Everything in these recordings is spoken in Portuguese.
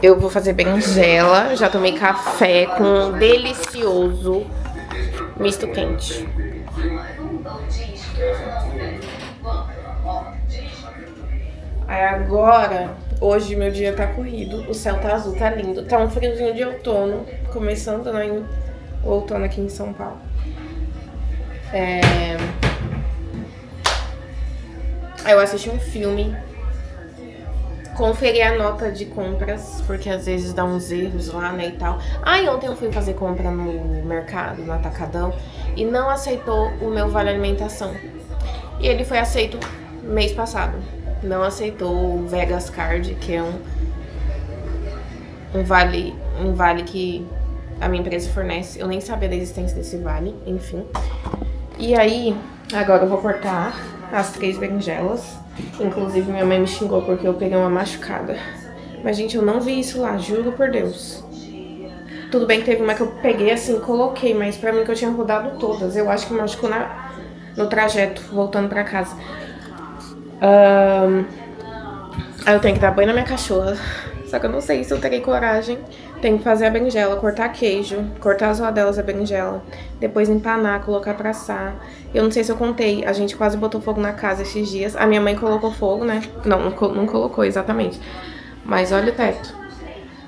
Eu vou fazer berinjela. Já tomei café com um delicioso misto quente. Aí agora, hoje meu dia tá corrido. O céu tá azul, tá lindo. Tá um friozinho de outono. Começando, né? O outono aqui em São Paulo. Eu assisti um filme. Conferi a nota de compras, porque às vezes dá uns erros lá, né, e tal. E ontem eu fui fazer compra no mercado, no Atacadão, e não aceitou o meu vale alimentação. E ele foi aceito mês passado. Não aceitou o Vegas Card, que é um vale que a minha empresa fornece. Eu nem sabia da existência desse vale, enfim. E aí, agora eu vou cortar as 3 berinjelas. Inclusive, minha mãe me xingou porque eu peguei uma machucada. Mas, gente, eu não vi isso lá, juro por Deus. Tudo bem que teve uma que eu peguei assim, coloquei, mas pra mim que eu tinha rodado todas. Eu acho que machucou no trajeto, voltando pra casa. Aí eu tenho que dar banho na minha cachorra. Só que eu não sei se eu terei coragem. Tenho que fazer a berinjela, cortar queijo, cortar as rodelas da berinjela, depois empanar, colocar pra assar. Eu não sei se eu contei, a gente quase botou fogo na casa esses dias. A minha mãe colocou fogo, né? Não colocou exatamente. Mas olha o teto.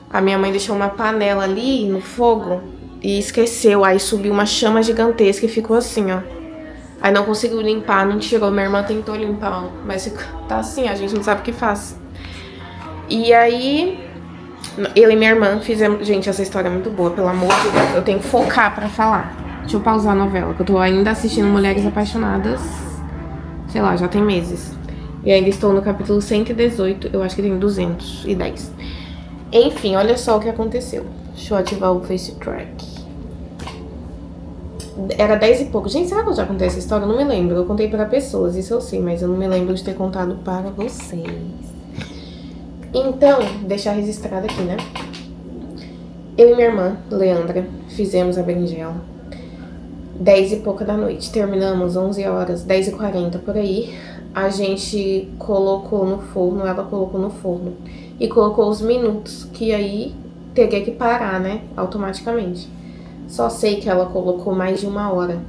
A minha mãe deixou uma panela ali no fogo e esqueceu. Aí subiu uma chama gigantesca e ficou assim, ó. Aí não conseguiu limpar, não tirou. Minha irmã tentou limpar, mas tá assim, a gente não sabe o que faz. E aí, eu e minha irmã fizemos... Gente, essa história é muito boa, pelo amor de Deus. Eu tenho que focar pra falar. Deixa eu pausar a novela, que eu tô ainda assistindo Mulheres Apaixonadas. Sei lá, já tem meses. E ainda estou no capítulo 118, eu acho que tem 210. Enfim, olha só o que aconteceu. Deixa eu ativar o Face Track. Era 10 e pouco. Gente, será que eu já contei essa história? Eu não me lembro. Eu contei pra pessoas, isso eu sei, mas eu não me lembro de ter contado para vocês. Então, deixar registrado aqui, né? Eu e minha irmã, Leandra, fizemos a berinjela. 10 e pouca da noite. Terminamos 11 horas, 10h40 por aí. A gente colocou no forno, ela colocou no forno. E colocou os minutos, que aí teria que parar, né? Automaticamente. Só sei que ela colocou mais de 1 hora.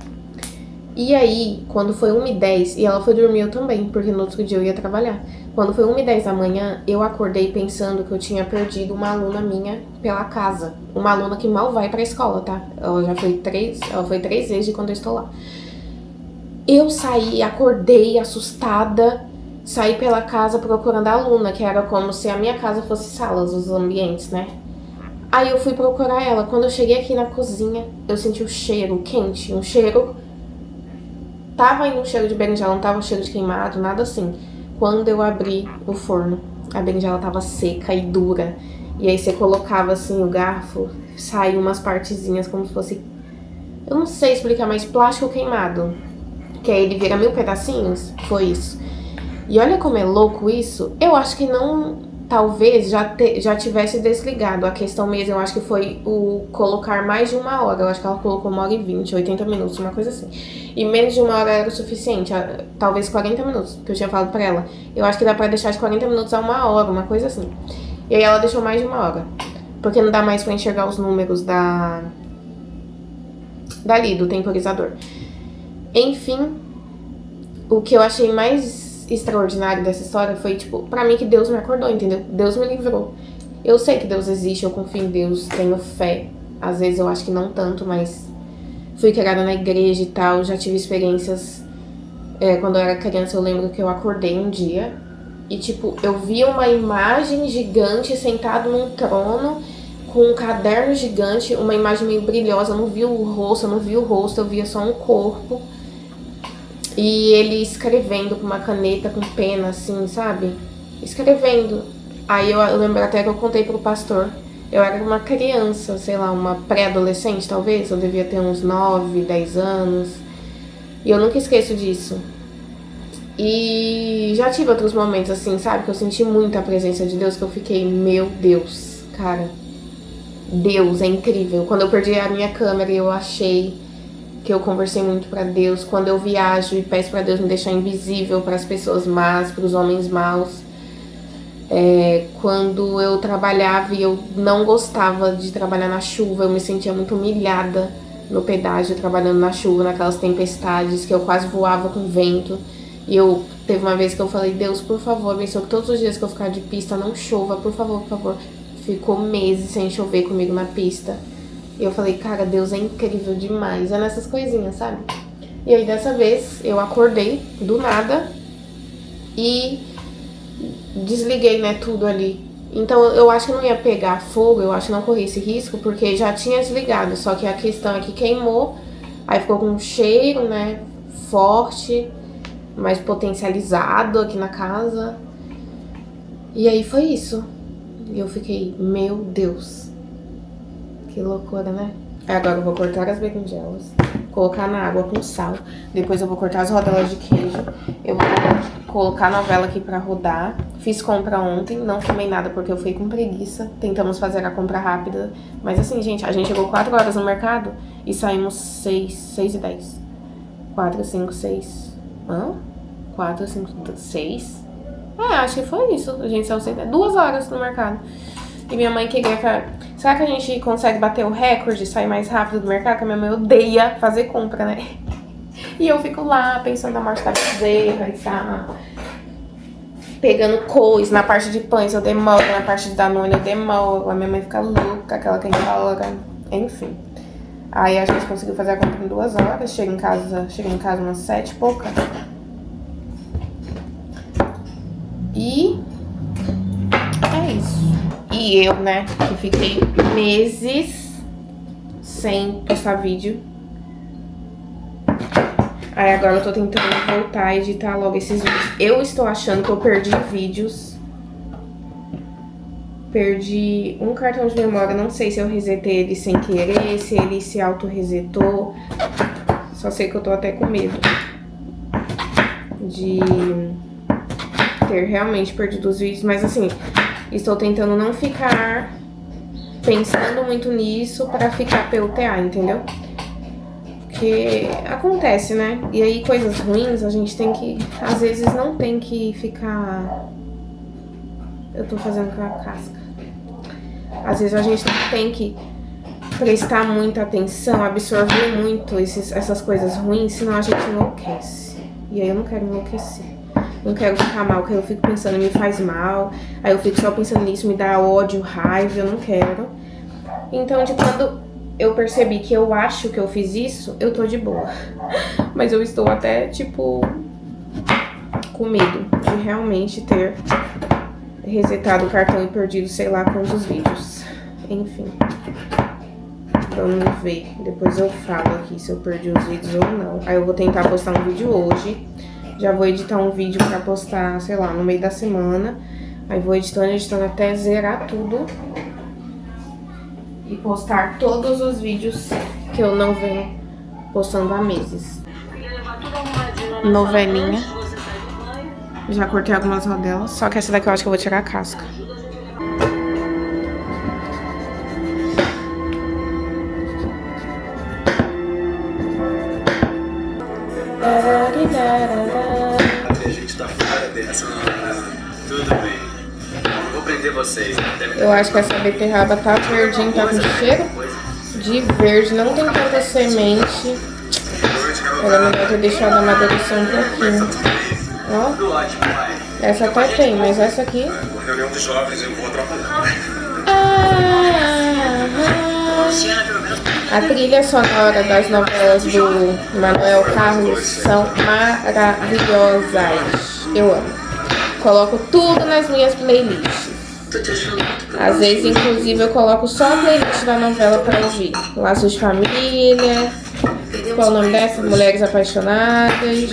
E aí, quando foi 1h10, e ela foi dormir eu também, porque no outro dia eu ia trabalhar. Quando foi 1h10 da manhã, eu acordei pensando que eu tinha perdido uma aluna minha pela casa. Uma aluna que mal vai pra escola, tá? Ela foi 3 vezes de quando eu estou lá. Eu saí, acordei assustada, saí pela casa procurando a aluna, que era como se a minha casa fosse salas, os ambientes, né? Aí eu fui procurar ela. Quando eu cheguei aqui na cozinha, eu senti o cheiro quente, um cheiro... Tava indo um cheiro de berinjela, não tava um cheiro de queimado, nada assim. Quando eu abri o forno, a berinjela tava seca e dura. E aí você colocava assim o garfo, saiu umas partezinhas como se fosse... Eu não sei explicar, mas plástico queimado. Que aí ele vira 1000 pedacinhos, foi isso. E olha como é louco isso. Eu acho que não... Talvez já tivesse desligado. A questão mesmo, eu acho que foi o colocar mais de 1 hora. Eu acho que ela colocou 1h20, 80 minutos, uma coisa assim. E menos de 1 hora era o suficiente. Talvez 40 minutos, que eu tinha falado pra ela. Eu acho que dá pra deixar de 40 minutos a 1 hora, uma coisa assim. E aí ela deixou mais de 1 hora. Porque não dá mais pra enxergar os números dali, do temporizador. Enfim, o que eu achei mais extraordinário dessa história foi, tipo, pra mim que Deus me acordou, entendeu? Deus me livrou. Eu sei que Deus existe, eu confio em Deus, tenho fé. Às vezes eu acho que não tanto, mas fui criada na igreja e tal, já tive experiências. Quando eu era criança, eu lembro que eu acordei um dia e, tipo, eu vi uma imagem gigante sentado num trono com um caderno gigante, uma imagem meio brilhosa, eu não vi o rosto, eu via só um corpo. E ele escrevendo com uma caneta, com pena, assim, sabe? Escrevendo. Aí eu lembro até que eu contei pro pastor. Eu era uma criança, sei lá, uma pré-adolescente, talvez. Eu devia ter uns 9, 10 anos. E eu nunca esqueço disso. E já tive outros momentos, assim, sabe? Que eu senti muito a presença de Deus, que eu fiquei, meu Deus, cara. Deus, é incrível. Quando eu perdi a minha câmera, eu achei... que eu conversei muito pra Deus. Quando eu viajo e peço pra Deus me deixar invisível pras pessoas más, pros homens maus. Quando eu trabalhava e eu não gostava de trabalhar na chuva, eu me sentia muito humilhada no pedágio, trabalhando na chuva, naquelas tempestades que eu quase voava com vento. E teve uma vez que eu falei, Deus, por favor, abençoe que todos os dias que eu ficar de pista não chova, por favor, por favor. Ficou meses sem chover comigo na pista. E eu falei, cara, Deus é incrível demais. É nessas coisinhas, sabe? E aí dessa vez eu acordei do nada e desliguei, né, tudo ali. Então eu acho que não ia pegar fogo, eu acho que não corri esse risco, porque já tinha desligado. Só que a questão é que queimou, aí ficou com um cheiro, né, forte, mais potencializado aqui na casa. E aí foi isso. E eu fiquei, meu Deus, que loucura, né? Agora eu vou cortar as berinjelas, colocar na água com sal. Depois eu vou cortar as rodelas de queijo. Eu vou colocar a novela aqui pra rodar. Fiz compra ontem, não filmei nada porque eu fui com preguiça. Tentamos fazer a compra rápida. Mas assim, gente, a gente chegou 4 horas no mercado e saímos 6h10. 4, 5, 6... Hã? 4, 5, 6? Acho que foi isso. A gente saiu 2 horas no mercado. E minha mãe queria que... Será que a gente consegue bater o recorde, sair mais rápido do mercado? Porque a minha mãe odeia fazer compra, né? E eu fico lá, pensando na morte da bezerra e tal. Pegando coisa na parte de pães, eu demoro. Na parte de Danone, eu demoro. A minha mãe fica louca, aquela que hora. Enfim. Aí a gente conseguiu fazer a compra em 2 horas. Cheguei em casa umas 7 e pouca. E... é isso. E eu, né, que fiquei meses sem postar vídeo. Aí agora eu tô tentando voltar a editar logo esses vídeos. Eu estou achando que eu perdi vídeos. Perdi um cartão de memória. Não sei se eu resetei ele sem querer, se ele se auto-resetou. Só sei que eu tô até com medo de ter realmente perdido os vídeos. Mas assim... estou tentando não ficar pensando muito nisso pra ficar PUTA, entendeu? Porque acontece, né? E aí coisas ruins a gente tem que... às vezes não tem que ficar... Eu tô fazendo com a casca. Às vezes a gente não tem que prestar muita atenção, absorver muito essas coisas ruins, senão a gente enlouquece. E aí eu não quero enlouquecer. Não quero ficar mal, porque eu fico pensando, me faz mal. Aí eu fico só pensando nisso, me dá ódio, raiva, eu não quero. Então, de quando eu percebi que eu acho que eu fiz isso, eu tô de boa. Mas eu estou até, tipo, com medo de realmente ter resetado o cartão e perdido sei lá quantos vídeos. Enfim. Vamos ver. Depois eu falo aqui se eu perdi os vídeos ou não. Aí eu vou tentar postar um vídeo hoje. Já vou editar um vídeo pra postar, sei lá, no meio da semana. Aí vou editando até zerar tudo. E postar todos os vídeos que eu não venho postando há meses. Novelinha. Já cortei algumas rodelas. Só que essa daqui eu acho que eu vou tirar a casca. A gente tá fora dessa. Tudo bem. Não vou prender vocês. Eu acho que essa beterraba tá verdinha, tá com cheiro de verde, não tem tanta semente. Era melhor ter deixado amadurecer um pouquinho. Ó. Essa até tem, mas essa aqui... reunião dos jovens, eu vou atrapalhar. A trilha sonora das novelas do Manuel Carlos são maravilhosas. Eu amo. Coloco tudo nas minhas playlists. Às vezes, inclusive, eu coloco só a playlist da novela pra ouvir. Laços de Família. Qual o nome dessa? Mulheres Apaixonadas.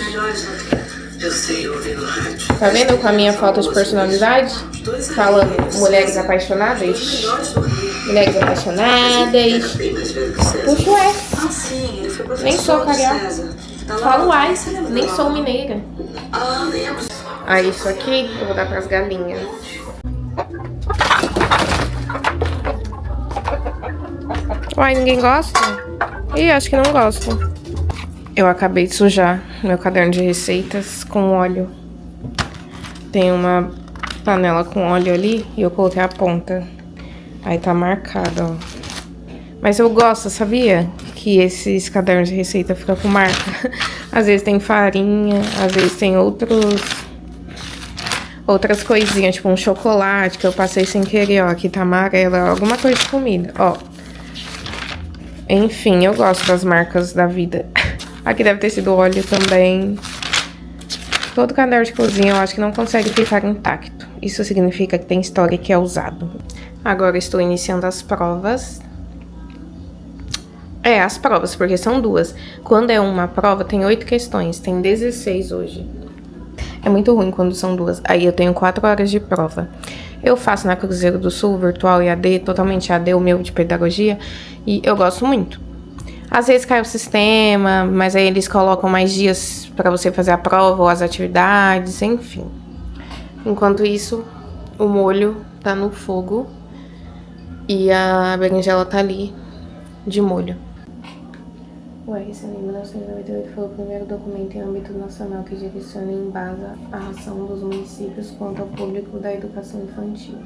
Tá vendo com a minha falta de personalidade? Falando Mulheres Apaixonadas. Mulheres Apaixonadas. Puxo é. Nem sou carioca. Falo ai. Nem sou mineira. Aí isso aqui eu vou dar pras galinhas. Uai, ninguém gosta? Ih, acho que não gosta. Eu acabei de sujar meu caderno de receitas com óleo. Tem uma panela com óleo ali e eu coloquei a ponta. Aí tá marcada, ó. Mas eu gosto, sabia? Que esses cadernos de receita ficam com marca. Às vezes tem farinha, às vezes tem outras coisinhas, tipo um chocolate que eu passei sem querer, ó. Aqui tá amarelo, alguma coisa de comida, ó. Enfim, eu gosto das marcas da vida. Aqui deve ter sido óleo também. Todo caderno de cozinha eu acho que não consegue ficar intacto. Isso significa que tem história que é usado. Agora estou iniciando as provas. As provas, porque são 2. Quando é uma prova, tem 8 questões. Tem 16 hoje. É muito ruim quando são 2. Aí eu tenho 4 horas de prova. Eu faço na Cruzeiro do Sul, virtual e AD, totalmente AD, o meu de pedagogia. E eu gosto muito. Às vezes cai o sistema, mas aí eles colocam mais dias pra você fazer a prova ou as atividades, enfim. Enquanto isso, o molho tá no fogo e a berinjela tá ali de molho. O RCN 1998 foi o primeiro documento em âmbito nacional que direciona e embasa a ação dos municípios quanto ao público da educação infantil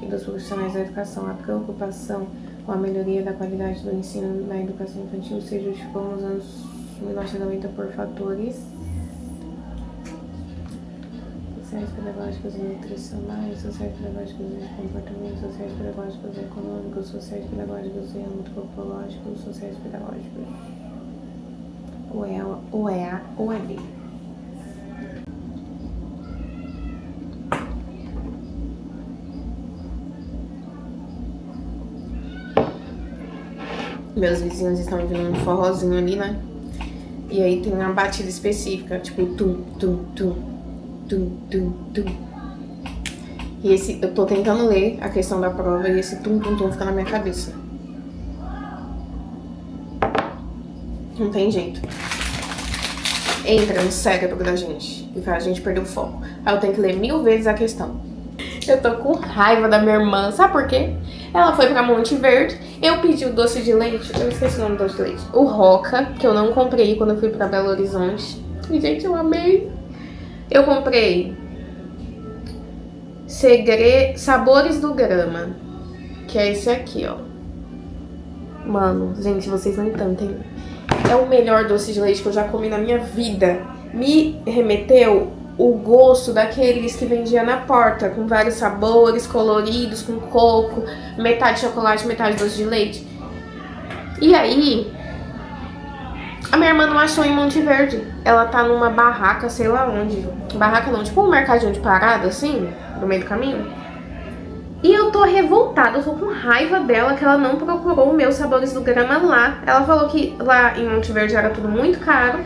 e dos profissionais da educação. A preocupação com a melhoria da qualidade do ensino na educação infantil se justificou nos anos 1990 por fatores sociais, pedagógicos e nutricionais, sociais, pedagógicos e de comportamento, sociais, pedagógicos e econômicos, sociais, pedagógicos e antropológicos, sociais, pedagógicos. O EA, o ED. Meus vizinhos estão ouvindo um forrozinho ali, né? E aí tem uma batida específica, tipo tum, tum, tum, tum, tum, tum. E eu tô tentando ler a questão da prova e esse tum, tum, tum fica na minha cabeça. Não tem jeito. Entra no cérebro da gente e faz a gente perder o foco. Aí eu tenho que ler 1000 vezes a questão. Eu tô com raiva da minha irmã, sabe por quê? Ela foi pra Monte Verde, eu pedi o doce de leite, eu esqueci o nome do doce de leite. O Roca, que eu não comprei quando eu fui pra Belo Horizonte. E, gente, eu amei. Eu comprei Sabores do Grama, que é esse aqui, ó. Mano, gente, vocês não entendem. É o melhor doce de leite que eu já comi na minha vida. Me remeteu o gosto daqueles que vendia na porta, com vários sabores, coloridos, com coco, metade chocolate, metade doce de leite. E aí, a minha irmã não achou em Monte Verde. Ela tá numa barraca, sei lá onde. Barraca não, tipo um mercadinho de parada, assim, no meio do caminho. E eu tô revoltada, eu tô com raiva dela que ela não procurou o meu Sabores do Grama lá. Ela falou que lá em Monte Verde era tudo muito caro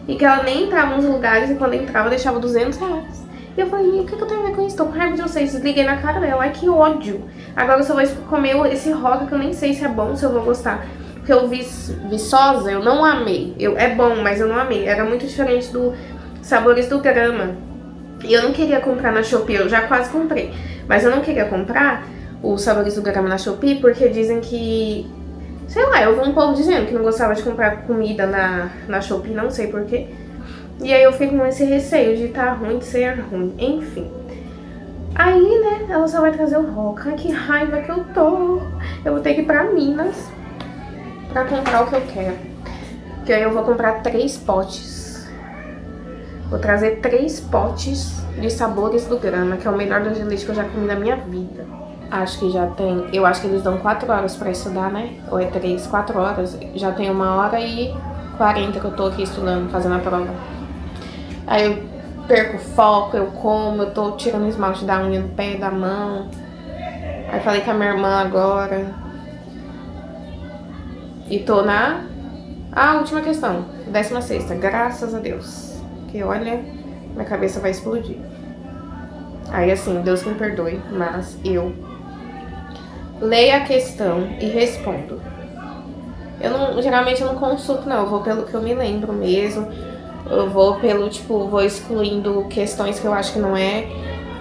e que ela nem entrava nos lugares e quando entrava deixava R$200. E eu falei, o que eu tenho a ver com isso? Tô com raiva de vocês. Desliguei na cara dela. Ai, que ódio. Agora eu só vou comer esse Roca que eu nem sei se é bom, se eu vou gostar. Porque eu Viçosa, eu não amei. É bom, mas eu não amei. Era muito diferente do Sabores do Grama. E eu não queria comprar na Shopee, eu já quase comprei. Mas eu não queria comprar os Sabores do Grama na Shopee porque dizem que... Sei lá, eu vi um povo dizendo que não gostava de comprar comida na Shopee, não sei porquê. E aí eu fiquei com esse receio de estar ruim, de ser ruim, enfim. Aí, né, ela só vai trazer o Roca. Ai, que raiva que eu tô. Eu vou ter que ir pra Minas pra comprar o que eu quero. Que aí eu vou comprar 3 potes. Vou trazer 3 potes de Sabores do Grama, que é o melhor doce de leite que eu já comi na minha vida. Acho que já tem... Eu acho que eles dão 4 horas pra estudar, né? Ou é 3, 4 horas. Já tem 1h40 que eu tô aqui estudando, fazendo a prova. Aí eu perco o foco, eu como, eu tô tirando o esmalte da unha do pé, da mão. Aí falei com a minha irmã agora. E tô na... última questão, 16ª, graças a Deus. Que olha, minha cabeça vai explodir. Aí assim, Deus me perdoe, mas eu leio a questão e respondo. Geralmente eu não consulto não, eu vou pelo que eu me lembro mesmo. Eu vou pelo, vou excluindo questões que eu acho que não é.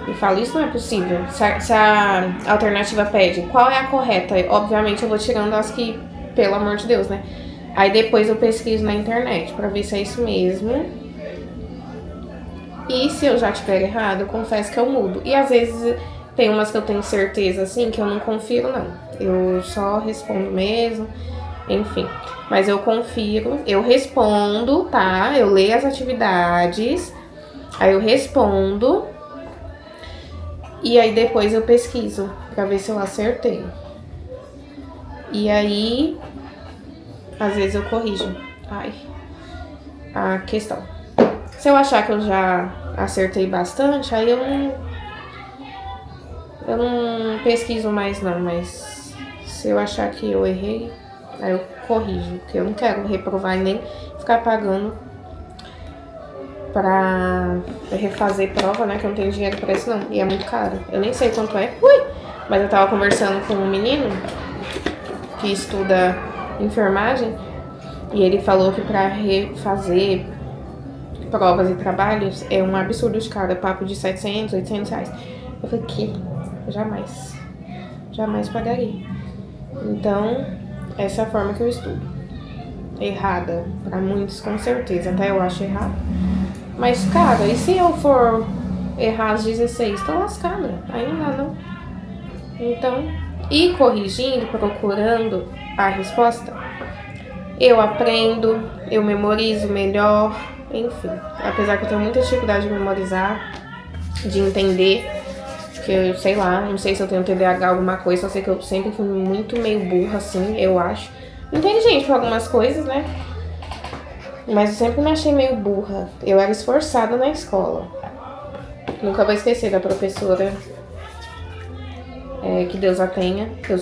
E falo, isso não é possível. Se a alternativa pede, qual é a correta? Obviamente eu vou tirando as que, pelo amor de Deus, né? Aí depois eu pesquiso na internet pra ver se é isso mesmo. E se eu já tiver errado, eu confesso que eu mudo. E às vezes tem umas que eu tenho certeza, assim, que eu não confiro, não. Eu só respondo mesmo, enfim. Mas eu confiro, eu respondo, tá? Eu leio as atividades, aí eu respondo. E aí depois eu pesquiso pra ver se eu acertei. E aí, às vezes eu corrijo. A questão. Se eu achar que eu já acertei bastante, aí eu não pesquiso mais não, mas se eu achar que eu errei, aí eu corrijo, porque eu não quero reprovar e nem ficar pagando pra refazer prova, né, que eu não tenho dinheiro pra isso não, e é muito caro. Eu nem sei quanto é, mas eu tava conversando com um menino que estuda enfermagem e ele falou que pra refazer provas e trabalhos é um absurdo de caro, é papo de 700, 800 reais. Eu falei, que? Jamais pagaria. Então, essa é a forma que eu estudo. Errada, pra muitos com certeza, até eu acho errado. Mas, cara, e se eu for errar às 16? Tô lascada, aí não dá não. Então, ir corrigindo, procurando a resposta, eu aprendo, eu memorizo melhor, enfim. Apesar que eu tenho muita dificuldade de memorizar, de entender, que eu sei lá, não sei se eu tenho TDAH alguma coisa, só sei que eu sempre fui muito meio burra, assim, eu acho. Inteligente pra algumas coisas, né? Mas eu sempre me achei meio burra. Eu era esforçada na escola. Nunca vou esquecer da professora, que Deus a tenha, que eu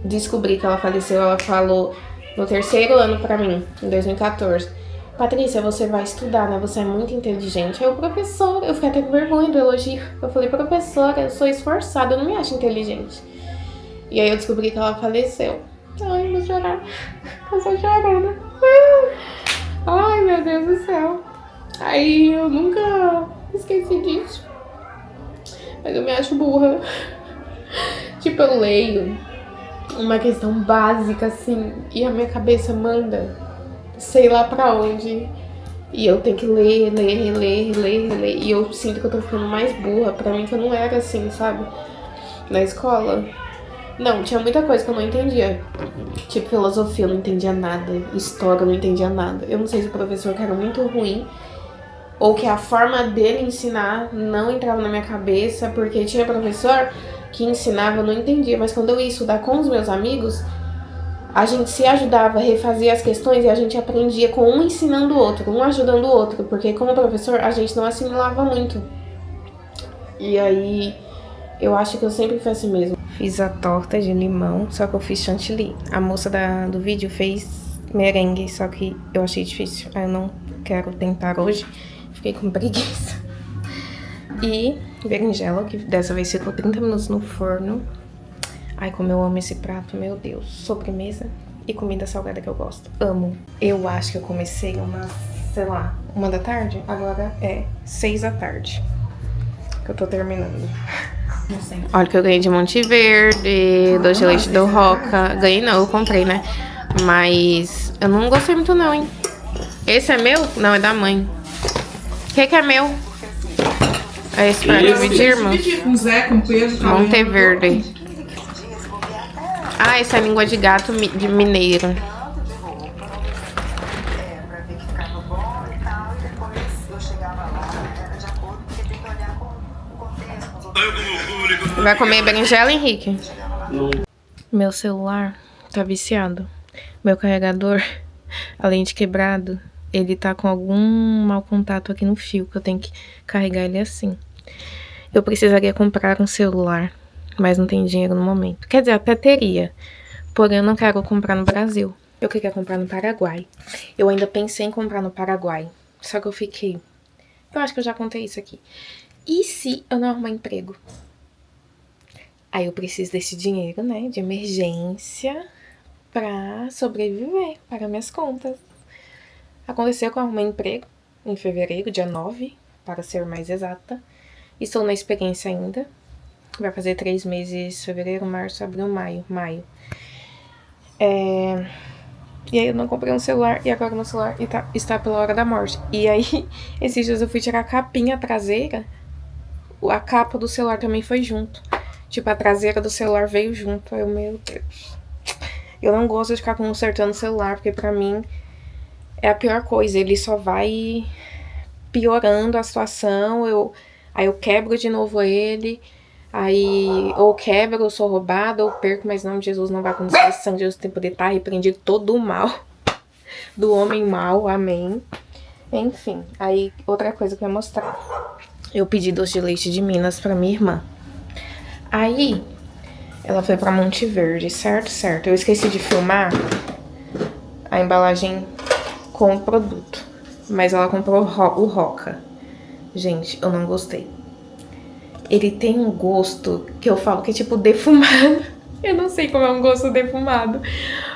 descobri que ela faleceu, ela falou no terceiro ano pra mim, em 2014. Patrícia, você vai estudar, né? Você é muito inteligente. Eu, professora, eu fiquei até com vergonha do elogio. Eu falei, professora, eu sou esforçada, eu não me acho inteligente. E aí eu descobri que ela faleceu. Ai, vou chorar. Eu sou chorona. Ai, meu Deus do céu. Aí eu nunca esqueci disso. Mas eu me acho burra. Tipo, eu leio uma questão básica, assim, e a minha cabeça manda sei lá pra onde. E eu tenho que ler. E eu sinto que eu tô ficando mais burra. Pra mim que eu não era assim, sabe? Na escola. Não, tinha muita coisa que eu não entendia. Tipo, filosofia eu não entendia nada. História eu não entendia nada. Eu não sei se o professor que era muito ruim ou que a forma dele ensinar não entrava na minha cabeça. Porque tinha professor que ensinava, eu não entendia. Mas quando eu ia estudar com os meus amigos, a gente se ajudava a refazer as questões e a gente aprendia com um ensinando o outro, um ajudando o outro, porque como professor a gente não assimilava muito. E aí eu acho que eu sempre fui assim mesmo. Fiz a torta de limão, só que eu fiz chantilly. A moça do vídeo fez merengue, só que eu achei difícil. Aí eu não quero tentar hoje, fiquei com preguiça. E berinjela, que dessa vez ficou 30 minutos no forno. Ai, como eu amo esse prato, meu Deus. Sobremesa e comida salgada que eu gosto. Amo. Eu acho que eu comecei sei lá, 1 da tarde. Agora é 6 da tarde que eu tô terminando. Não sei. Olha que eu ganhei de Monte Verde, doce de leite do Roca. Ganhei não, eu comprei, né? Mas eu não gostei muito não, hein? Esse é meu? Não, é da mãe. O que é meu? É esse pra dividir, irmão? Com Zé, com Pedro, Monte Verde. Ah, essa é a língua de gato de mineiro. Vai comer berinjela, Henrique? Meu celular tá viciado. Meu carregador, além de quebrado, ele tá com algum mau contato aqui no fio, que eu tenho que carregar ele assim. Eu precisaria comprar um celular, mas não tem dinheiro no momento. Quer dizer, até teria, porém eu não quero comprar no Brasil. Eu queria comprar no Paraguai. Eu ainda pensei em comprar no Paraguai, só que eu fiquei... Eu acho que eu já contei isso aqui. E se eu não arrumar emprego? Aí eu preciso desse dinheiro, né, de emergência pra sobreviver, pagar minhas contas. Aconteceu que eu arrumei emprego em fevereiro, dia 9, para ser mais exata. Estou na experiência ainda. Vai fazer 3 meses, fevereiro, março, abril, maio. E aí eu não comprei um celular e agora meu celular está pela hora da morte. E aí, esses dias eu fui tirar a capinha traseira, a capa do celular também foi junto. Tipo, a traseira do celular veio junto. Aí eu, meu Deus. Eu não gosto de ficar consertando o celular, porque pra mim é a pior coisa. Ele só vai piorando a situação. Aí eu quebro de novo ele. Aí ou quebro, eu sou roubada, ou perco, mas em nome de Jesus não vai acontecer. Esse sangue de Jesus tem poder estar repreendido todo o mal do homem mau, amém. Enfim, aí outra coisa que eu ia mostrar. Eu pedi doce de leite de Minas pra minha irmã. Aí ela foi pra Monte Verde, certo? Eu esqueci de filmar a embalagem com o produto, mas ela comprou o Roca. Gente, eu não gostei. Ele tem um gosto que eu falo que é tipo defumado. Eu não sei como é um gosto defumado,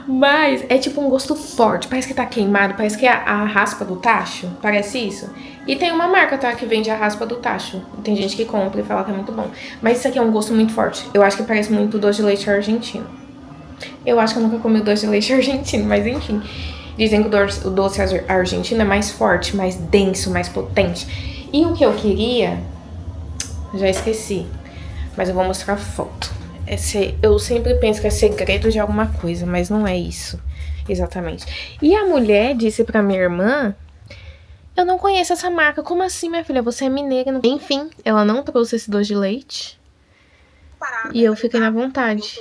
mas é tipo um gosto forte. Parece que tá queimado, parece que é a raspa do tacho. Parece isso. E tem uma marca, tá, que vende a raspa do tacho. Tem gente que compra e fala que é muito bom. Mas isso aqui é um gosto muito forte. Eu acho que parece muito doce de leite argentino. Eu acho que eu nunca comi doce de leite argentino, mas enfim. Dizem que o doce argentino é mais forte, mais denso, mais potente. E o que eu queria... Já esqueci, mas eu vou mostrar a foto. Eu sempre penso que é segredo de alguma coisa, mas não é isso, exatamente. E a mulher disse pra minha irmã, eu não conheço essa marca. Como assim, minha filha? Você é mineira. Não... Enfim, ela não trouxe esse doce de leite. E eu fiquei na vontade.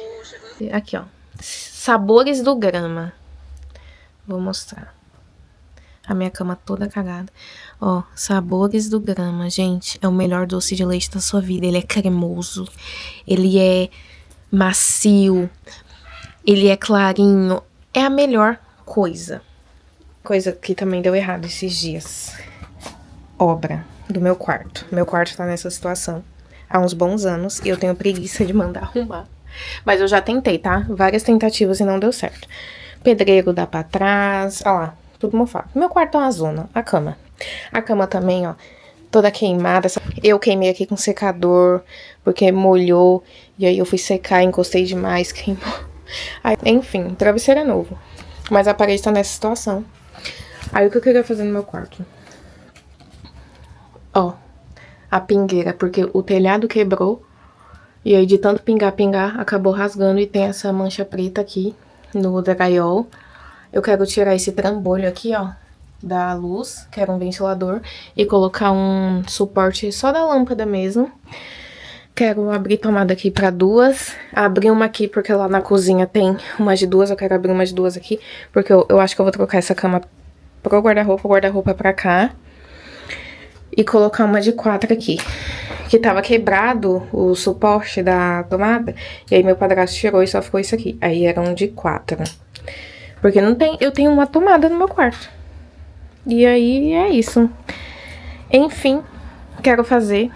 Aqui, ó. Sabores do Grama. Vou mostrar. A minha cama toda cagada. Ó, Sabores do Grama, gente. É o melhor doce de leite da sua vida. Ele é cremoso. Ele é macio. Ele é clarinho. É a melhor coisa. Coisa que também deu errado esses dias. Obra do meu quarto. Meu quarto tá nessa situação há uns bons anos. E eu tenho preguiça de mandar arrumar. Mas eu já tentei, tá? Várias tentativas e não deu certo. Pedreiro dá pra trás. Ó lá. Tudo mofado. Meu quarto é uma zona. A cama. A cama também, ó. Toda queimada. Eu queimei aqui com secador. Porque molhou. E aí eu fui secar, encostei demais, queimou. Aí, enfim, o travesseiro é novo. Mas a parede tá nessa situação. Aí o que eu queria fazer no meu quarto? Ó. A pingueira. Porque o telhado quebrou. E aí de tanto pingar, acabou rasgando. E tem essa mancha preta aqui no drywall. Eu quero tirar esse trambolho aqui, ó, da luz, que era um ventilador, e colocar um suporte só da lâmpada mesmo. Quero abrir tomada aqui pra duas. Abrir uma aqui, porque lá na cozinha tem uma de duas. Eu quero abrir uma de duas aqui, porque eu acho que eu vou trocar essa cama pro guarda-roupa, o guarda-roupa pra cá. E colocar uma de 4 aqui. Que tava quebrado o suporte da tomada. E aí meu padrasto tirou e só ficou isso aqui. Aí era um de 4. Porque não tem, eu tenho uma tomada no meu quarto. E aí é isso. Enfim, quero fazer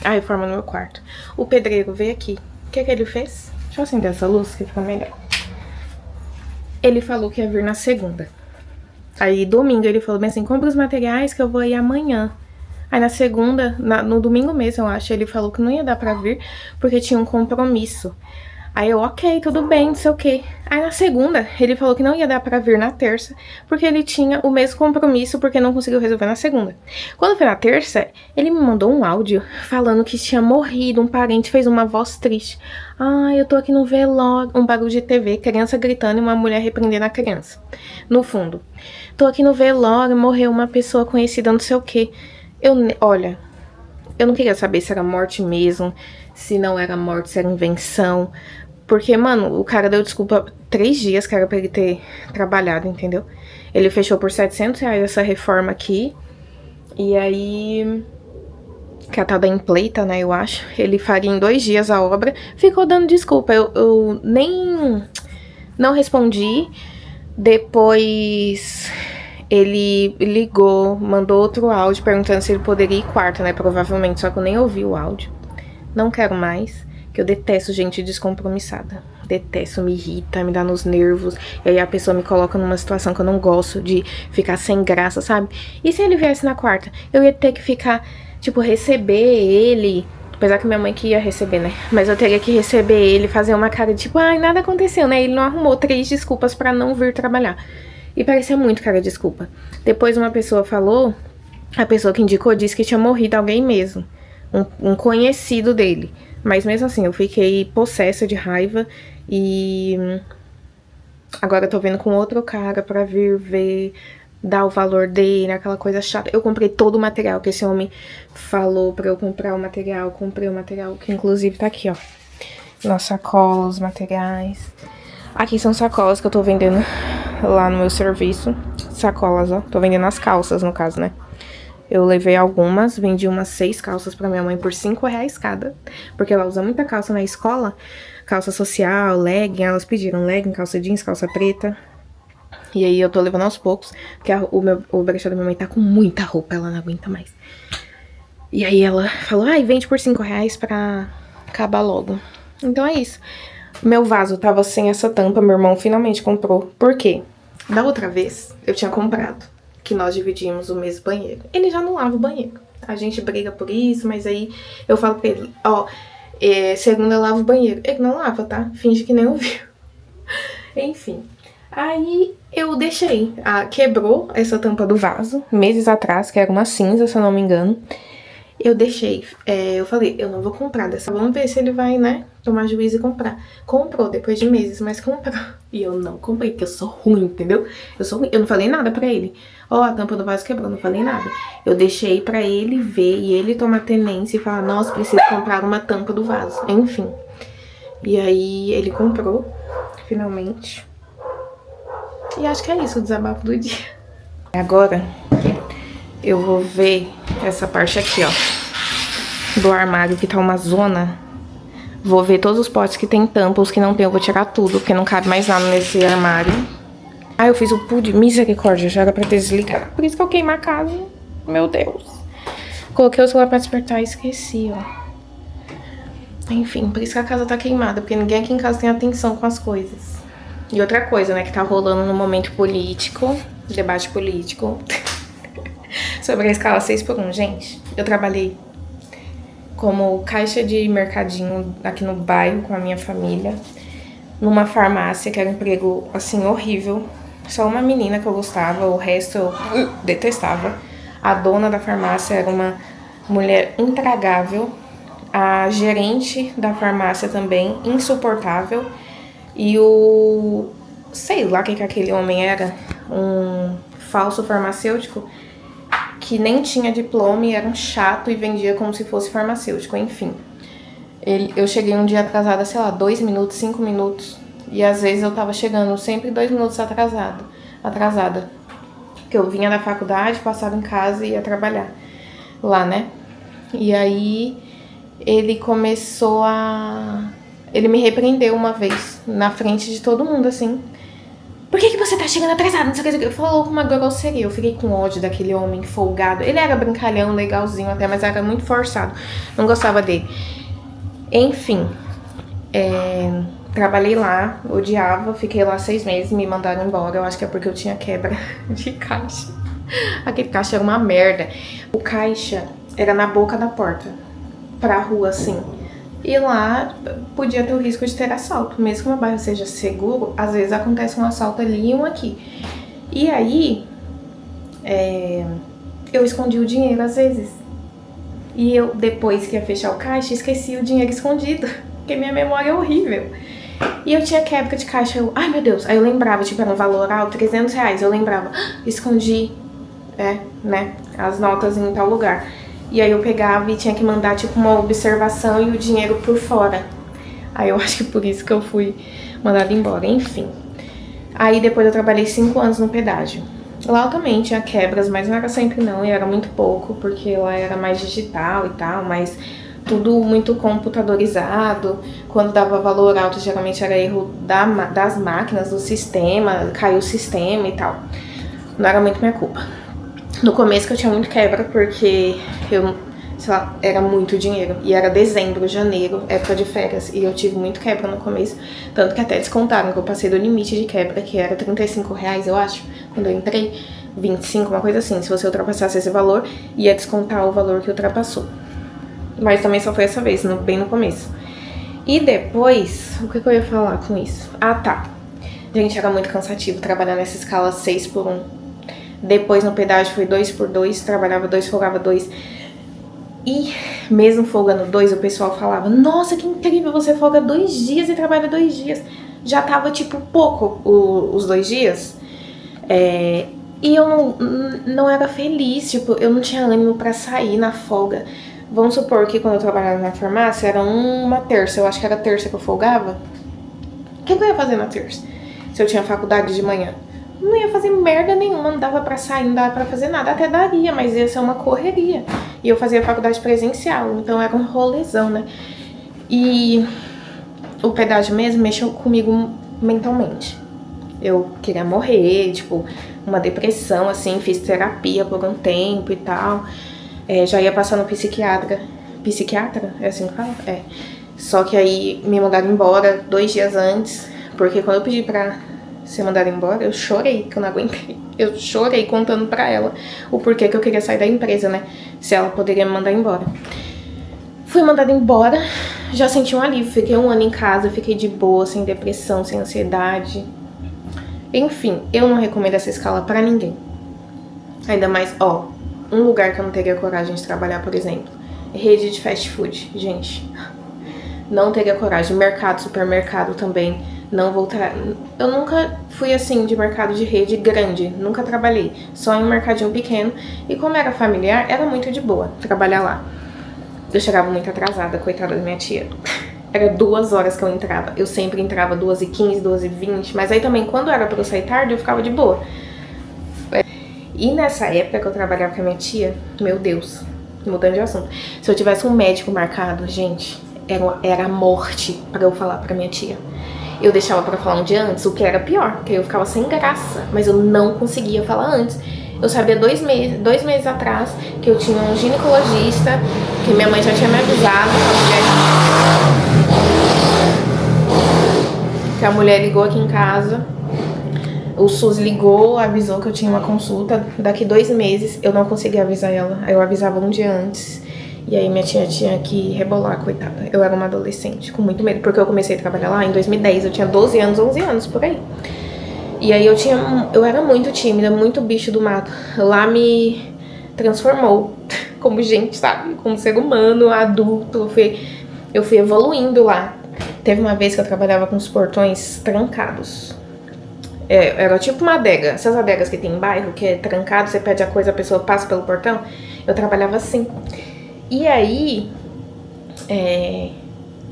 a reforma no meu quarto. O pedreiro veio aqui. O que ele fez? Deixa eu acender essa luz que fica melhor. Ele falou que ia vir na segunda. Aí domingo ele falou bem assim, compra os materiais que eu vou ir amanhã. Aí na segunda, no domingo mesmo eu acho, ele falou que não ia dar pra vir porque tinha um compromisso. Aí eu, ok, tudo bem, não sei o quê. Aí na segunda, ele falou que não ia dar pra vir na terça, porque ele tinha o mesmo compromisso, porque não conseguiu resolver na segunda. Quando foi na terça, ele me mandou um áudio falando que tinha morrido, um parente fez uma voz triste. Ai, eu tô aqui no velório, um barulho de TV, criança gritando e uma mulher repreendendo a criança. No fundo, tô aqui no velório, morreu uma pessoa conhecida, não sei o quê. Olha, eu não queria saber se era morte mesmo, se não era morte, se era invenção. Porque, mano, o cara deu desculpa 3 dias que era pra ele ter trabalhado, entendeu? Ele fechou por R$700 essa reforma aqui. E aí... que a tal da empleita, né, eu acho. Ele faria em 2 dias a obra. Ficou dando desculpa. Eu nem... não respondi. Depois... ele ligou, mandou outro áudio perguntando se ele poderia ir quarta, né? Provavelmente, só que eu nem ouvi o áudio. Não quero mais, que eu detesto gente descompromissada. Detesto, me irrita, me dá nos nervos. E aí a pessoa me coloca numa situação que eu não gosto, de ficar sem graça, sabe? E se ele viesse na quarta? Eu ia ter que ficar, tipo, receber ele Apesar que minha mãe que ia receber, né? Mas eu teria que receber ele, fazer uma cara de tipo, ai, nada aconteceu, né? Ele não arrumou 3 desculpas pra não vir trabalhar. E parecia muito cara de desculpa. Depois uma pessoa falou, a pessoa que indicou disse que tinha morrido alguém mesmo. Um conhecido dele. Mas mesmo assim, eu fiquei possessa de raiva e agora eu tô vendo com outro cara pra vir ver, dar o valor dele, aquela coisa chata. Eu comprei todo o material que esse homem falou pra eu comprar o material. Comprei o material, que inclusive tá aqui, ó. Nas sacolas, os materiais. Aqui são sacolas que eu tô vendendo lá no meu serviço. Sacolas, ó. Tô vendendo as calças, no caso, né? Eu levei algumas, vendi umas 6 calças pra minha mãe por R$5 cada. Porque ela usa muita calça na escola. Calça social, legging, elas pediram legging, calça jeans, calça preta. E aí eu tô levando aos poucos, porque o brechó da minha mãe tá com muita roupa, ela não aguenta mais. E aí ela falou, ai, vende por R$5 pra acabar logo. Então é isso. Meu vaso tava sem essa tampa, meu irmão finalmente comprou. Por quê? Da outra vez, eu tinha comprado, que nós dividimos o mesmo banheiro. Ele já não lava o banheiro. A gente briga por isso, mas aí eu falo pra ele, ó, segunda lava o banheiro. Ele não lava, tá? Finge que nem ouviu. Enfim. Aí eu deixei. Quebrou essa tampa do vaso, meses atrás, que era uma cinza, se eu não me engano. Eu deixei. Eu falei, eu não vou comprar dessa. Vamos ver se ele vai, né, tomar juízo e comprar. Comprou depois de meses, mas comprou. E eu não comprei, porque eu sou ruim, entendeu? Eu sou ruim. Eu não falei nada pra ele. Ó, a tampa do vaso quebrou, não falei nada. Eu deixei pra ele ver e ele tomar tenência e falar, nossa, preciso comprar uma tampa do vaso. Enfim. E aí ele comprou, finalmente. E acho que é isso, o desabafo do dia. Agora, eu vou ver essa parte aqui, ó, do armário, que tá uma zona. Vou ver todos os potes que tem tampa, os que não tem eu vou tirar tudo, porque não cabe mais nada nesse armário. Eu fiz o pudim, misericórdia, já era pra ter desligado. Por isso que eu queimei a casa, meu Deus. Coloquei o celular pra despertar e esqueci, ó. Enfim, por isso que a casa tá queimada, porque ninguém aqui em casa tem atenção com as coisas. E outra coisa, né, que tá rolando no momento político, debate político, sobre a escala 6x1, gente. Eu trabalhei como caixa de mercadinho aqui no bairro com a minha família, numa farmácia, que era um emprego, assim, horrível. Só uma menina que eu gostava, o resto eu detestava. A dona da farmácia era uma mulher intragável. A gerente da farmácia também, insuportável. E sei lá o que aquele homem era, um falso farmacêutico, que nem tinha diploma e era um chato e vendia como se fosse farmacêutico, enfim. Eu cheguei um dia atrasada, sei lá, 2 minutos, 5 minutos. E às vezes eu tava chegando sempre 2 minutos atrasada. Porque eu vinha da faculdade, passava em casa e ia trabalhar lá, né? E aí ele Ele me repreendeu uma vez, na frente de todo mundo, assim. Por que você tá chegando atrasado? Não sei o que. Falou com uma grosseria. Eu fiquei com ódio daquele homem folgado. Ele era brincalhão, legalzinho até, mas era muito forçado. Não gostava dele. Enfim. Trabalhei lá, odiava. Fiquei lá 6 meses, me mandaram embora. Eu acho que é porque eu tinha quebra de caixa. Aquele caixa era uma merda. O caixa era na boca da porta, pra rua, assim. E lá podia ter o risco de ter assalto. Mesmo que o meu bairro seja seguro, às vezes acontece um assalto ali e um aqui. E aí, eu escondi o dinheiro às vezes. E eu, depois que ia fechar o caixa, esqueci o dinheiro escondido. Porque minha memória é horrível. E eu tinha quebra de caixa. Ai, meu Deus. Aí eu lembrava, tipo, era um valor alto, R$300. Eu lembrava, escondi, né, as notas em tal lugar. E aí eu pegava e tinha que mandar, tipo, uma observação e o dinheiro por fora. Aí eu acho que por isso que eu fui mandada embora, enfim. Aí depois eu trabalhei 5 anos no pedágio. Lá eu também tinha quebras, mas não era sempre não, e era muito pouco, porque lá era mais digital e tal, mas tudo muito computadorizado. Quando dava valor alto, geralmente era erro das máquinas, do sistema, caiu o sistema e tal. Não era muito minha culpa. No começo que eu tinha muito quebra, porque eu, sei lá, era muito dinheiro. E era dezembro, janeiro, época de férias. E eu tive muito quebra no começo. Tanto que até descontaram que eu passei do limite de quebra, que era R$35, eu acho, quando eu entrei. 25, uma coisa assim. Se você ultrapassasse esse valor, ia descontar o valor que ultrapassou. Mas também só foi essa vez, bem no começo. E depois, o que eu ia falar com isso? Ah, tá. Gente, era muito cansativo trabalhar nessa escala 6x1. Depois no pedágio foi 2x2, trabalhava 2, folgava 2. E mesmo folgando 2, o pessoal falava: nossa, que incrível, você folga 2 dias e trabalha 2 dias. Já tava tipo pouco os 2 dias. E eu não era feliz, tipo, eu não tinha ânimo pra sair na folga. Vamos supor que quando eu trabalhava na farmácia era uma terça, eu acho que era terça que eu folgava. O que eu ia fazer na terça? Se eu tinha faculdade de manhã? Não ia fazer merda nenhuma, não dava pra sair, não dava pra fazer nada. Até daria, mas ia ser uma correria. E eu fazia faculdade presencial, então era um rolezão, né? E o pedágio mesmo mexeu comigo mentalmente. Eu queria morrer, tipo, uma depressão, assim, fiz terapia por um tempo e tal. Já ia passar no psiquiatra. Psiquiatra? É assim que fala? É. Só que aí me mandaram embora 2 dias antes, porque quando eu pedi pra ser mandada embora, eu chorei, que eu não aguentei. Eu chorei contando pra ela o porquê que eu queria sair da empresa, né? Se ela poderia me mandar embora. Fui mandada embora, já senti um alívio. Fiquei 1 ano em casa, fiquei de boa, sem depressão, sem ansiedade. Enfim, eu não recomendo essa escala pra ninguém. Ainda mais, um lugar que eu não teria coragem de trabalhar, por exemplo, rede de fast food, gente. Não teria coragem. Mercado, supermercado também. Não vou Eu nunca fui assim de mercado de rede grande, nunca trabalhei. Só em um mercadinho pequeno. E como era familiar, era muito de boa trabalhar lá. Eu chegava muito atrasada, coitada da minha tia. Era 2 horas que eu entrava. Eu sempre entrava 2h15, 2h20. Mas aí também, quando era pra eu sair tarde, eu ficava de boa. E nessa época que eu trabalhava com a minha tia, meu Deus, mudando de assunto. Se eu tivesse um médico marcado, gente, era a morte pra eu falar pra minha tia. Eu deixava pra falar um dia antes, o que era pior, porque eu ficava sem graça. Mas eu não conseguia falar antes. Eu sabia 2 meses atrás que eu tinha um ginecologista, que minha mãe já tinha me avisado, que a mulher ligou aqui em casa. O SUS ligou, avisou que eu tinha uma consulta daqui 2 meses. Eu não conseguia avisar ela. Eu avisava um dia antes. E aí minha tia tinha que rebolar, coitada. Eu era uma adolescente, com muito medo. Porque eu comecei a trabalhar lá em 2010. Eu tinha 12 anos, 11 anos, por aí. E aí eu era muito tímida, muito bicho do mato. Lá me transformou como gente, sabe? Como ser humano, adulto. Eu fui evoluindo lá. Teve uma vez que eu trabalhava com os portões trancados. Era tipo uma adega, essas adegas que tem em bairro, que é trancado, você pede a coisa, a pessoa passa pelo portão. Eu trabalhava assim. E aí,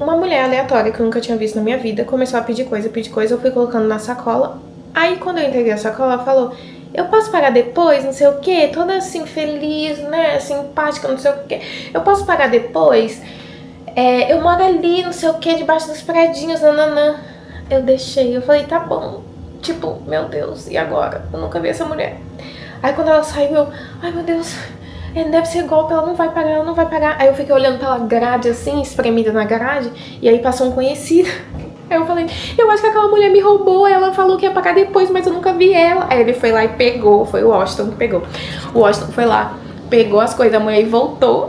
uma mulher aleatória que eu nunca tinha visto na minha vida começou a pedir coisa, eu fui colocando na sacola. Aí quando eu entreguei a sacola, ela falou: eu posso pagar depois, não sei o que, toda assim, feliz, né, simpática, não sei o que. Eu posso pagar depois? Eu moro ali, não sei o que, debaixo dos predinhos, nananã. Eu deixei, eu falei: tá bom. Tipo, meu Deus, e agora? Eu nunca vi essa mulher. Aí quando ela saiu, eu: ai meu Deus, deve ser golpe, ela não vai pagar, ela não vai pagar. Aí eu fiquei olhando pela grade assim, espremida na grade, e aí passou um conhecido. Aí eu falei: eu acho que aquela mulher me roubou, ela falou que ia pagar depois, mas eu nunca vi ela. Aí ele foi lá e pegou, foi o Washington que pegou. O Washington foi lá, pegou as coisas da mulher e voltou.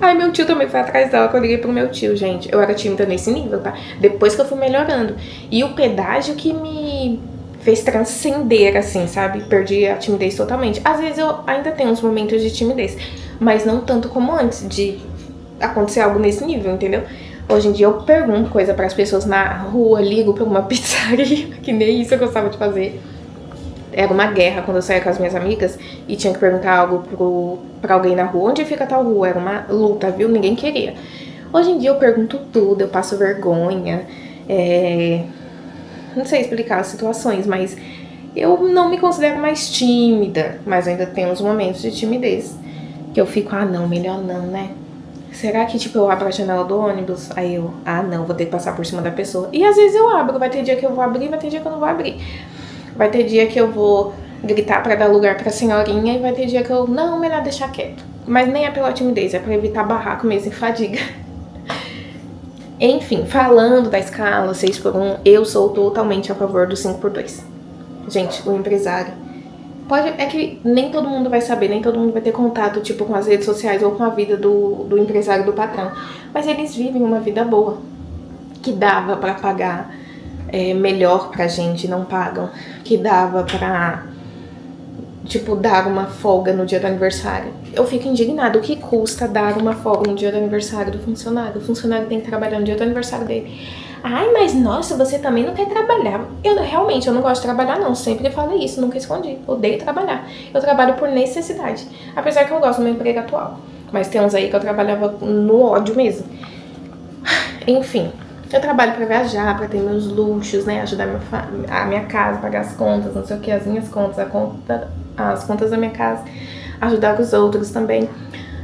Aí meu tio também foi atrás dela, que eu liguei pro meu tio, gente. Eu era tímida nesse nível, tá? Depois que eu fui melhorando. E o pedágio que me fez transcender, assim, sabe? Perdi a timidez totalmente. Às vezes eu ainda tenho uns momentos de timidez, mas não tanto como antes de acontecer algo nesse nível, entendeu? Hoje em dia eu pergunto coisa pras pessoas na rua, ligo pra uma pizzaria, que nem isso eu gostava de fazer. Era uma guerra quando eu saía com as minhas amigas e tinha que perguntar algo pra alguém na rua. Onde fica tal rua? Era uma luta, viu? Ninguém queria. Hoje em dia eu pergunto tudo, eu passo vergonha, não sei explicar as situações, mas eu não me considero mais tímida, mas ainda tenho uns momentos de timidez, que eu fico: não, melhor não, né? Será que, tipo, eu abro a janela do ônibus? Aí eu: não, vou ter que passar por cima da pessoa. E às vezes eu abro, vai ter dia que eu vou abrir, vai ter dia que eu não vou abrir. Vai ter dia que eu vou gritar pra dar lugar pra senhorinha e vai ter dia que eu: não, melhor deixar quieto. Mas nem é pela timidez, é pra evitar barraco mesmo e fadiga. Enfim, falando da escala 6x1, eu sou totalmente a favor do 5x2. Gente, o empresário, É que nem todo mundo vai saber, nem todo mundo vai ter contato, tipo, com as redes sociais ou com a vida do empresário, do patrão. Mas eles vivem uma vida boa, que dava pra pagar melhor pra gente, não pagam. Que dava pra, tipo, dar uma folga no dia do aniversário. Eu fico indignada. O que custa dar uma folga no dia do aniversário do funcionário? O funcionário tem que trabalhar no dia do aniversário dele. Ai, mas nossa, você também não quer trabalhar. Eu não gosto de trabalhar não, sempre falei isso, nunca escondi. Odeio trabalhar. Eu trabalho por necessidade. Apesar que eu gosto do meu emprego atual. Mas tem uns aí que eu trabalhava no ódio mesmo. Enfim, eu trabalho pra viajar, pra ter meus luxos, né? Ajudar a minha casa, pagar as contas, não sei o que, as minhas contas, as contas da minha casa. Ajudar os outros também.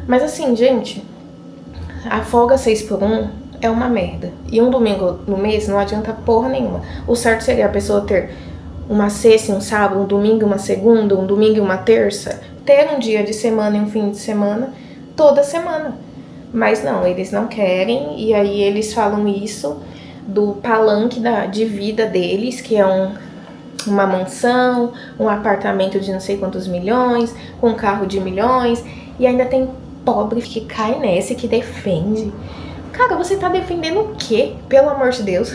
Mas assim, gente, a folga 6x1 é uma merda. E um domingo no mês não adianta porra nenhuma. O certo seria a pessoa ter uma sexta e um sábado, um domingo e uma segunda, um domingo e uma terça. Ter um dia de semana e um fim de semana toda semana. Mas não, eles não querem. E aí eles falam isso do palanque de vida deles, que é uma mansão, um apartamento de não sei quantos milhões, com um carro de milhões. E ainda tem pobre que cai nessa, que defende. Cara, você tá defendendo o quê? Pelo amor de Deus.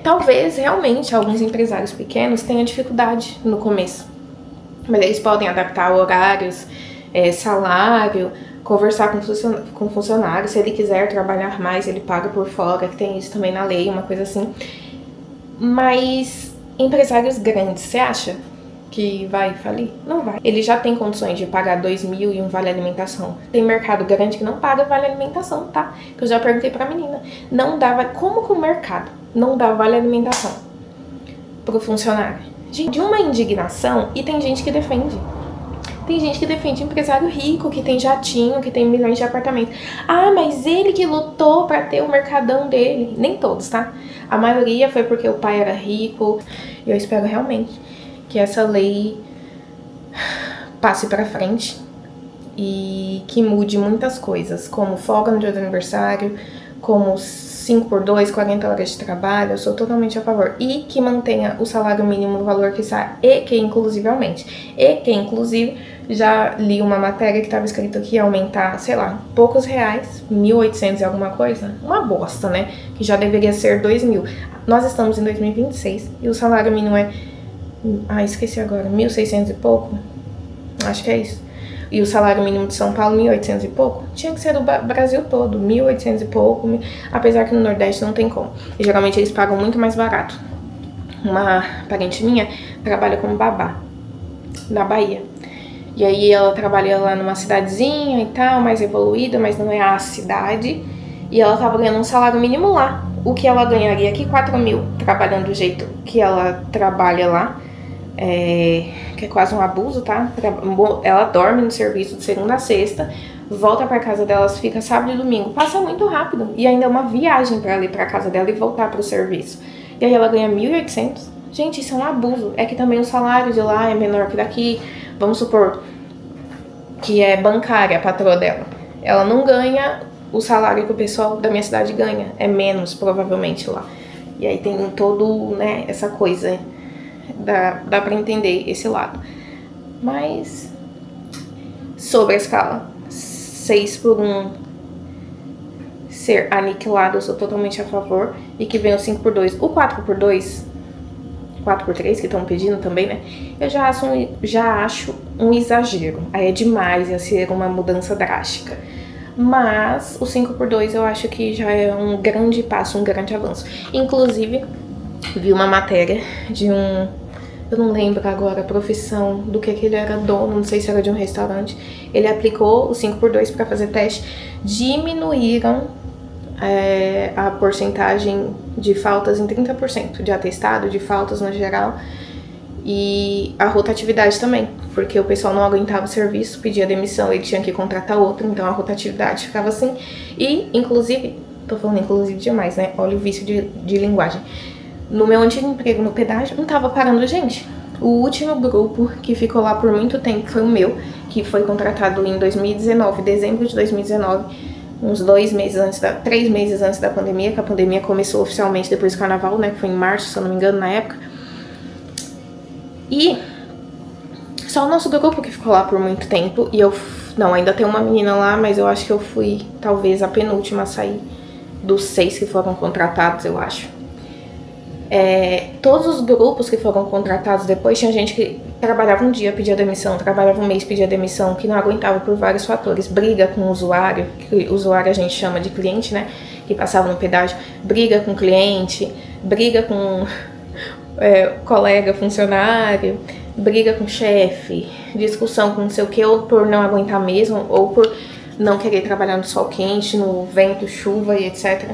Talvez, realmente, alguns empresários pequenos tenham dificuldade no começo. Mas eles podem adaptar horários, salário, conversar com o funcionário. Se ele quiser trabalhar mais, ele paga por fora, que tem isso também na lei, uma coisa assim. Mas empresários grandes, você acha que vai falir? Não vai. Ele já tem condições de pagar 2 mil e um vale alimentação. Tem mercado grande que não paga vale alimentação, tá? Que eu já perguntei pra menina. Não dava, como que o mercado não dá vale alimentação pro funcionário? De uma indignação, e tem gente que defende. Tem gente que defende empresário rico, que tem jatinho, que tem milhões de apartamentos. Ah, mas ele que lutou pra ter o mercadão dele. Nem todos, tá? A maioria foi porque o pai era rico. E eu espero realmente que essa lei passe pra frente e que mude muitas coisas, como folga no dia do aniversário, como 5x2, 40 horas de trabalho. Eu sou totalmente a favor. E que mantenha o salário mínimo no valor que está, e que inclusive aumente. E que inclusive já li uma matéria que estava escrito que ia aumentar, sei lá, poucos reais, 1.800 e alguma coisa. Uma bosta, né? Que já deveria ser 2.000. Nós estamos em 2026 e o salário mínimo é... esqueci agora, 1.600 e pouco? Acho que é isso. E o salário mínimo de São Paulo, 1.800 e pouco? Tinha que ser do Brasil todo, 1.800 e pouco, apesar que no Nordeste não tem como. E geralmente eles pagam muito mais barato. Uma parente minha trabalha como babá na Bahia. E aí ela trabalha lá numa cidadezinha e tal, mais evoluída, mas não é a cidade. E ela tava ganhando um salário mínimo lá. O que ela ganharia aqui, 4 mil, trabalhando do jeito que ela trabalha lá. Que é quase um abuso, tá? Ela dorme no serviço de segunda a sexta, volta pra casa delas, fica sábado e domingo. Passa muito rápido. E ainda é uma viagem pra ela ir pra casa dela e voltar pro serviço. E aí ela ganha 1.800. Gente, isso é um abuso. É que também o salário de lá é menor que daqui. Vamos supor que é bancária a patroa dela. Ela não ganha o salário que o pessoal da minha cidade ganha. É menos, provavelmente, lá. E aí tem todo, né, essa coisa. Dá pra entender esse lado. Mas sobre a escala 6x1 ser aniquilado, eu sou totalmente a favor. E que venha o 5x2. O 4x2, 4x3 que estão pedindo também, né? Eu já acho um exagero. Aí é demais, ia ser uma mudança drástica. Mas o 5x2 eu acho que já é um grande passo, um grande avanço. Inclusive, vi uma matéria de eu não lembro agora a profissão do que ele era dono, não sei se era de um restaurante. Ele aplicou o 5x2 para fazer teste, diminuíram a porcentagem de faltas em 30%, de atestado, de faltas no geral, e a rotatividade também, porque o pessoal não aguentava o serviço, pedia demissão, ele tinha que contratar outro, então a rotatividade ficava assim. E, inclusive, tô falando inclusive demais, né? Olha o vício de linguagem. No meu antigo emprego no pedágio, não tava parando gente. O último grupo que ficou lá por muito tempo foi o meu, que foi contratado em 2019, dezembro de 2019, uns 3 meses antes da pandemia, que a pandemia começou oficialmente depois do carnaval, né, que foi em março, se eu não me engano, na época. E Só o nosso grupo que ficou lá por muito tempo. E eu... Não, ainda tem uma menina lá, mas eu acho que eu fui, talvez, a penúltima a sair. Dos 6 que foram contratados, eu acho. Todos os grupos que foram contratados depois, tinha gente que trabalhava um dia, pedia demissão, trabalhava um mês, pedia demissão, que não aguentava por vários fatores. Briga com o usuário, que o usuário a gente chama de cliente, né? Que passava no pedágio. Briga com o cliente, briga com colega, funcionário, briga com o chefe, discussão com não sei o que, ou por não aguentar mesmo, ou por não querer trabalhar no sol quente, no vento, chuva e etc.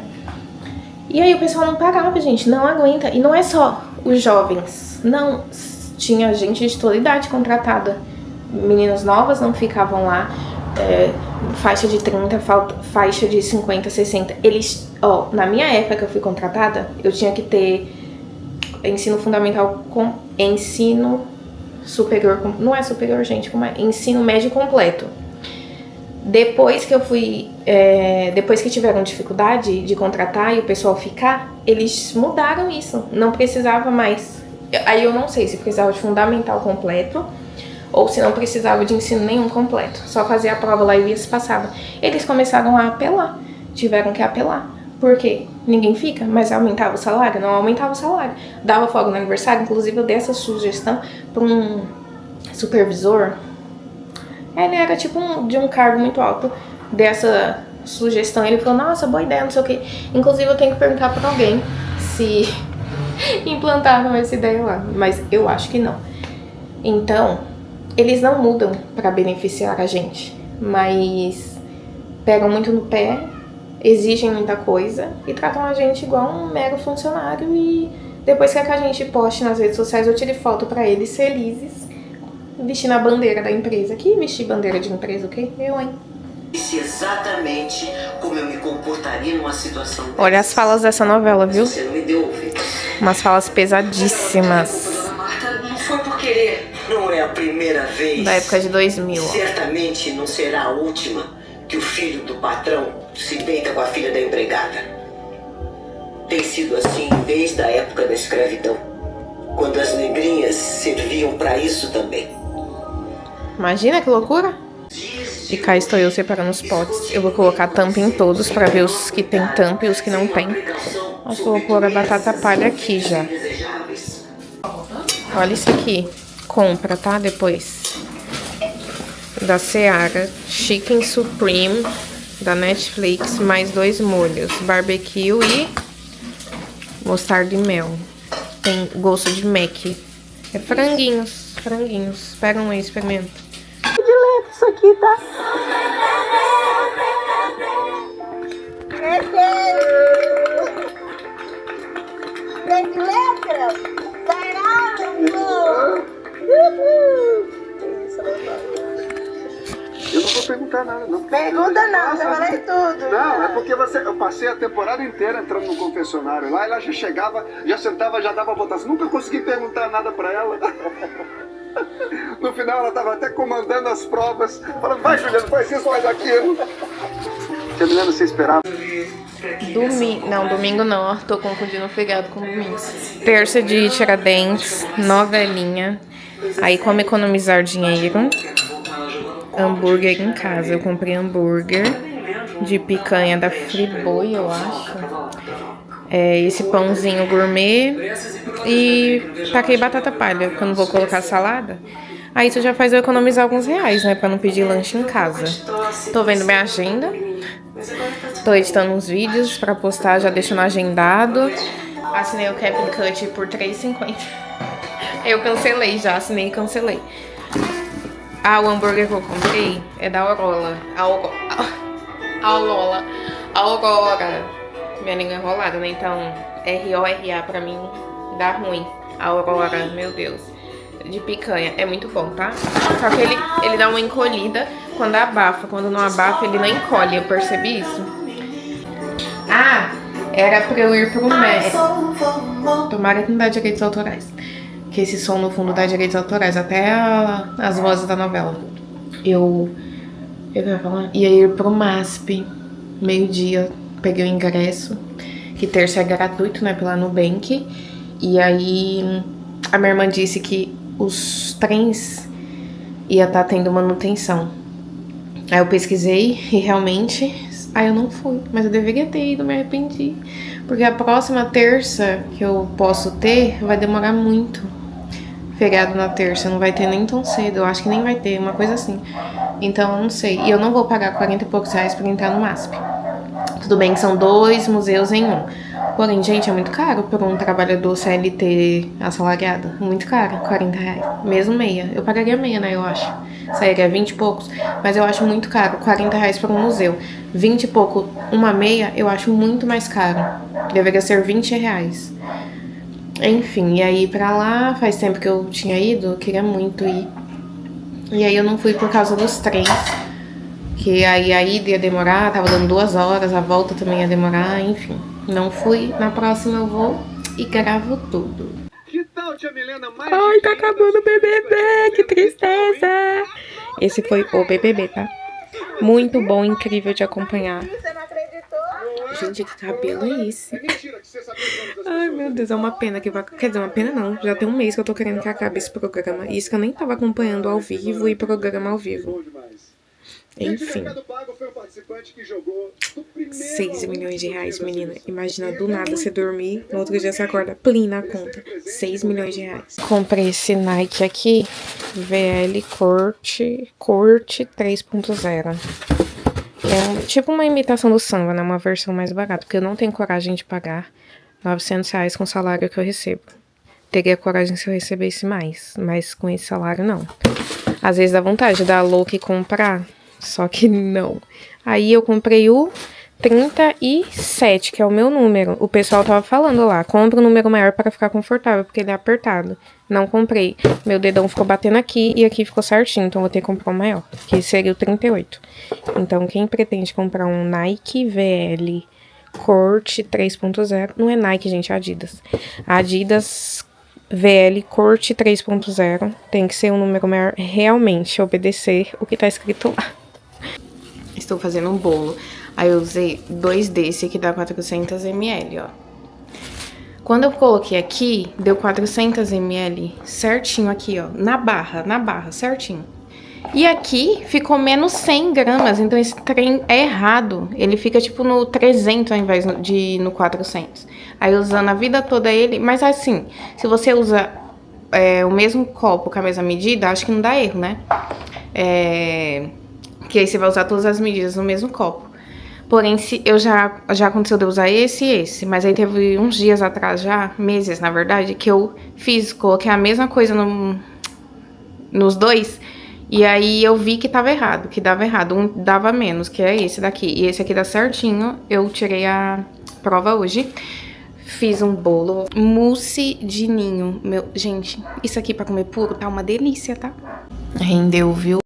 E aí o pessoal não parava, gente, não aguenta. E não é só os jovens, não. Tinha gente de toda idade contratada. Meninas novas não ficavam lá. Faixa de 30, faixa de 50, 60. Eles, na minha época que eu fui contratada, eu tinha que ter ensino fundamental com ensino superior. Não é superior, gente, como é? Ensino médio completo. Depois que eu fui, depois que tiveram dificuldade de contratar e o pessoal ficar, eles mudaram isso, não precisava mais. Aí eu não sei se precisava de fundamental completo ou se não precisava de ensino nenhum completo. Só fazia a prova lá e se passava. Eles começaram a apelar, tiveram que apelar. Por quê? Ninguém fica, mas aumentava o salário? Não aumentava o salário. Dava folga no aniversário, inclusive eu dei essa sugestão para um supervisor. Ele era tipo de um cargo muito alto. Dessa sugestão, ele falou, nossa, boa ideia, não sei o que. Inclusive eu tenho que perguntar pra alguém se implantaram essa ideia lá, mas eu acho que não. Então, eles não mudam pra beneficiar a gente, mas pegam muito no pé, exigem muita coisa e tratam a gente igual um mero funcionário. E depois que a gente poste nas redes sociais, eu tire foto pra eles felizes vestindo a bandeira da empresa. Que vestir bandeira de empresa, o quê? Eu, hein? Exatamente como eu me comportaria numa situação dessa. Olha as falas dessa novela, viu? Você não me deu ouvidos. Umas falas pesadíssimas. Dona Marta, não foi por querer. Não é a primeira vez. Da época de 2000, ó. Certamente não será a última que o filho do patrão se deita com a filha da empregada. Tem sido assim desde a época da escravidão, quando as negrinhas serviam para isso também. Imagina que loucura. E cá estou eu separando os potes. Eu vou colocar tampa em todos pra ver os que tem tampa e os que não tem. Acho que eu vou pôr a batata palha aqui já. Olha isso aqui. Compra, tá? Depois. Da Seara. Chicken Supreme. Da Netflix. Mais 2 molhos. Barbecue e mostarda e mel. Tem gosto de Mac. É franguinhos. Franguinhos. Pega um aí, experimenta. Predileto isso aqui, tá? Predileto? Eu não vou perguntar nada, não. Pergunta não, já falei tudo. Não, é porque eu passei a temporada inteira entrando no confessionário lá, ela já chegava, já sentava, já dava votação. Nunca consegui perguntar nada pra ela. No final ela tava até comandando as provas, falando, vai Juliano, faz isso, faz aquilo. Você me lembra, você esperava? Domingo não, ó. Tô confundindo o feriado com domingo. Terça de Tiradentes, novelinha. Aí, como economizar dinheiro. Hambúrguer em casa. Eu comprei hambúrguer de picanha da Friboi, eu acho. Esse pãozinho gourmet. E taquei batata palha, porque eu não vou colocar salada. Aí isso já faz eu economizar alguns reais, né? Pra não pedir lanche em casa. Tô vendo minha agenda. Tô editando uns vídeos pra postar, já deixando agendado. Assinei o Cap'n Cut por R$3,50. Eu cancelei já, assinei e cancelei. O hambúrguer que eu comprei é da Aurora. Aurora. Minha língua é enrolada, né? Então, R-O-R-A pra mim dá ruim. Aurora, meu Deus. De picanha. É muito bom, tá? Só que ele dá uma encolhida quando abafa. Quando não abafa, ele não encolhe. Eu percebi isso. Era pra eu ir pro MEC. Tomara que não dá direitos autorais. Que esse som no fundo dá direitos autorais. Até as vozes da novela. Eu ia ir pro MASP. Meio-dia. Peguei o ingresso. Que terça é gratuito, né? Pela Nubank. E aí a minha irmã disse que os trens ia estar tendo manutenção. Aí eu pesquisei e realmente... Aí eu não fui, mas eu deveria ter ido, me arrependi. Porque a próxima terça que eu posso ter vai demorar muito. Feriado na terça, não vai ter nem tão cedo. Eu acho que nem vai ter, uma coisa assim. Então eu não sei. E eu não vou pagar 40 e poucos reais pra entrar no MASP. Tudo bem que são 2 museus em um. Porém, gente, é muito caro para um trabalhador CLT assalariado. Muito caro, 40 reais. Mesmo meia. Eu pagaria meia, né, eu acho. Sairia 20 e poucos. Mas eu acho muito caro, 40 reais para um museu. 20 e pouco, uma meia, eu acho muito mais caro. Deveria ser 20 reais. Enfim, e aí pra lá, faz tempo que eu tinha ido, eu queria muito ir. E aí eu não fui por causa dos trens. Que aí a ida ia demorar, tava dando 2 horas, a volta também ia demorar, enfim. Não fui, na próxima eu vou e gravo tudo. Que tal, tia Milena? Mais Ai, tá acabando o BBB, que tristeza! Esse foi o BBB, tá? Muito bom, incrível de acompanhar. Você não acreditou? Gente, que cabelo é esse? É mentira que você sabia o nome das Ai, meu Deus, é uma pena que vai... Quer dizer, uma pena não. Já tem um mês que eu tô querendo que acabe esse programa. Isso que eu nem tava acompanhando ao vivo e programa ao vivo. Enfim. 6 milhões de reais, menina. Imagina do nada você dormir, no outro dia você acorda plim na conta. 6 milhões de reais. Comprei esse Nike aqui, VL Corte 3.0. É tipo uma imitação do Samba, né? Uma versão mais barata, porque eu não tenho coragem de pagar 900 reais com o salário que eu recebo. Teria coragem se eu recebesse mais, mas com esse salário não. Às vezes dá vontade de dar louca e comprar, só que não. Aí eu comprei o 37, que é o meu número. O pessoal tava falando lá, compra um número maior para ficar confortável, porque ele é apertado. Não comprei. Meu dedão ficou batendo aqui e aqui ficou certinho, então vou ter que comprar um maior, que seria o 38. Então quem pretende comprar um Nike VL Corte 3.0, não é Nike, gente, é Adidas. Adidas VL Corte 3.0 tem que ser um número maior, realmente obedecer o que tá escrito lá. Estou fazendo um bolo. Aí eu usei 2 desse que dá 400 ml, ó. Quando eu coloquei aqui, deu 400 ml certinho aqui, ó. Na barra, certinho. E aqui ficou menos 100 gramas, então esse trem é errado. Ele fica tipo no 300 ao invés de no 400. Aí usando a vida toda ele, mas assim, se você usa o mesmo copo com a mesma medida, acho que não dá erro, né? Que aí você vai usar todas as medidas no mesmo copo. Porém, se eu já aconteceu de eu usar esse e esse, mas aí teve uns dias atrás já, meses na verdade, que eu coloquei a mesma coisa nos dois, e aí eu vi que tava errado, que dava errado. Um dava menos, que é esse daqui, e esse aqui dá certinho. Eu tirei a prova hoje. Fiz um bolo mousse de ninho. Gente, isso aqui pra comer puro tá uma delícia, tá? Rendeu, viu?